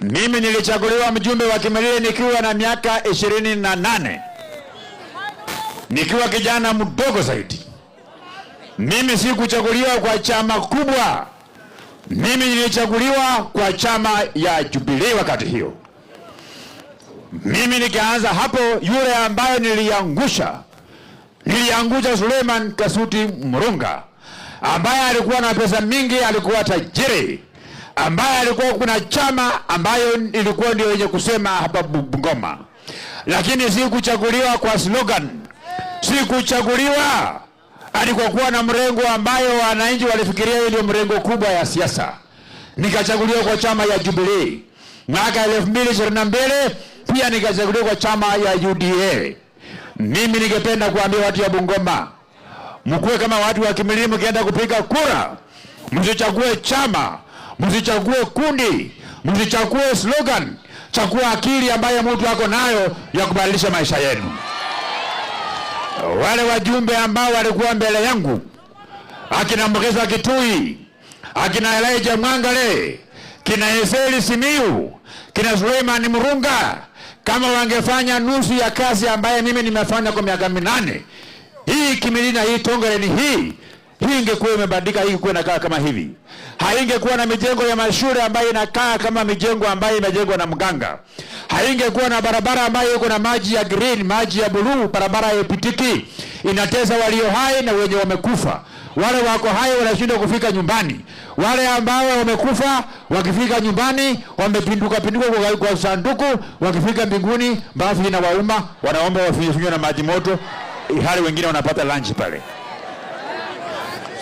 Mimi nilichaguliwa mjumbe wa Kimilili nikiwa na miaka 28. Nikiwa kijana mdogo zaidi. Mimi si kuchaguliwa kwa chama kubwa. Mimi nilichaguliwa kwa chama ya Jubilee wakati hiyo. Mimi nikaanza hapo, yule ambayo niliangusha Suleiman Kasuti Murunga, ambaye alikuwa na pesa mingi, alikuwa tajiri, ambaye alikuwa kuna chama ambayo ilikuwa ndio yenye kusema hapa Bungoma. Lakini si kuchaguliwa kwa slogan, si kuchaguliwa alikuwa kuwa na mrengo ambayo wananchi walifikiria ile mrengo kubwa ya siasa. Nikachaguliwa kwa chama ya Jubilee. Mwaka 2022 pia nikachaguliwa kwa chama ya UDA. Mimi ningependa kuambia watu ya Bungoma, mkuwe kama watu wa Kimilili, mkienda kupiga kura, msichague chama, msichague kundi, msichague slogan, chagua akili ambayo mtu ako nayo ya kubadilisha maisha yenu. Wale wajumbe ambao walikuwa mbele yangu, akina Mugisa Kitui, akina Elijah Mwangale, kina Eseli Simiu, kina Suleiman Murunga, kama wangefanya nusu ya kazi ambaye mimi nimefanya kwa miaka 8, hii Kimilili na hii Tongaren hii ingekuwa imebadilika, hii ingekuwa inakaa kama hivi. Haingekuwa na mijengo ya mashule ambayo inakaa kama mijengo ambayo imejengwa na mganga. Haingekuwa na barabara ambayo iko na maji ya green, maji ya blue, barabara ya pitiki. Inatesa walio hai na wenye wamekufa. Wale wako hai wanashindwa kufika nyumbani. Wale ambao wamekufa wakifika nyumbani wamepinduka kwa sanduku, wakifika mbinguni bafu inawauma, wanaomba wafinywe na maji moto, hali wengine wanapata lunch pale.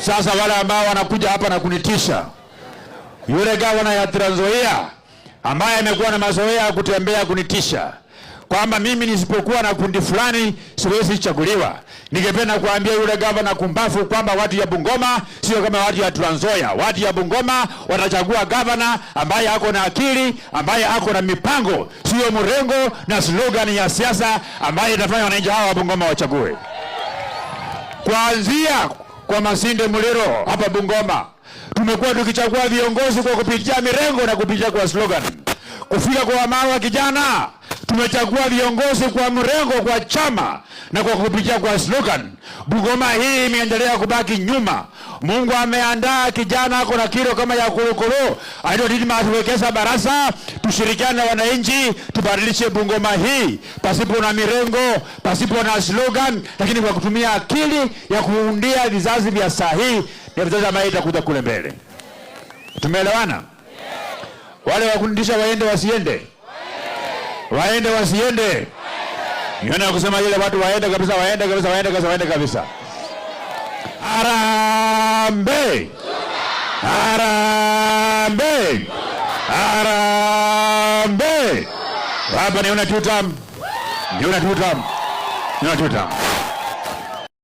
Sasa wale ambao wanakuja hapa na kunitisha, yule gavana ya Trans Nzoia ambaye amekuwa na mazoea kutembea kunitisha kwamba mimi nisipokuwa na kundi fulani siwezi chaguliwa. Ningependa kuambia yule gavana kumbafu kwamba watu ya Bungoma sio kama watu ya Trans Nzoia. Watu ya Bungoma watachagua gavana ambaye ako na akili, ambaye ako na mipango, sio mrengo na slogan ya siasa ambaye itafanya wananchi hawa wa Bungoma wachague. Kuanzia kwa Masinde Muliro hapa Bungoma, tumekuwa tukichagua viongozi kwa kupitia mirengo na kupitia kwa slogan. Kufika kwa mama wa kijana, tumechagua viongozi kwa mrengo, kwa chama na kwa kupitia kwa slogan. Bungoma hii imeendelea kubaki nyuma. Mungu ameandaa kijana ako na kilo kama ya kurukuru. Aidotini tuwekeza barasa, tushirikiane na wananchi, tubadilishe Bungoma hii pasipo na mirengo, pasipo na slogan, lakini kwa kutumia akili ya kuundia vizazi vya sahihi na vizazi ambavyo itakuja kule mbele. Tumeelewana? Wale wakundisha waende wasiende? Waende wasiende? Niona kusema ile watu waende kabisa, waende kabisa, waende kabisa, waende kabisa. Harambee! Harambee! Harambee! Hapa niona tutam. Niona tutam. Niona tutam.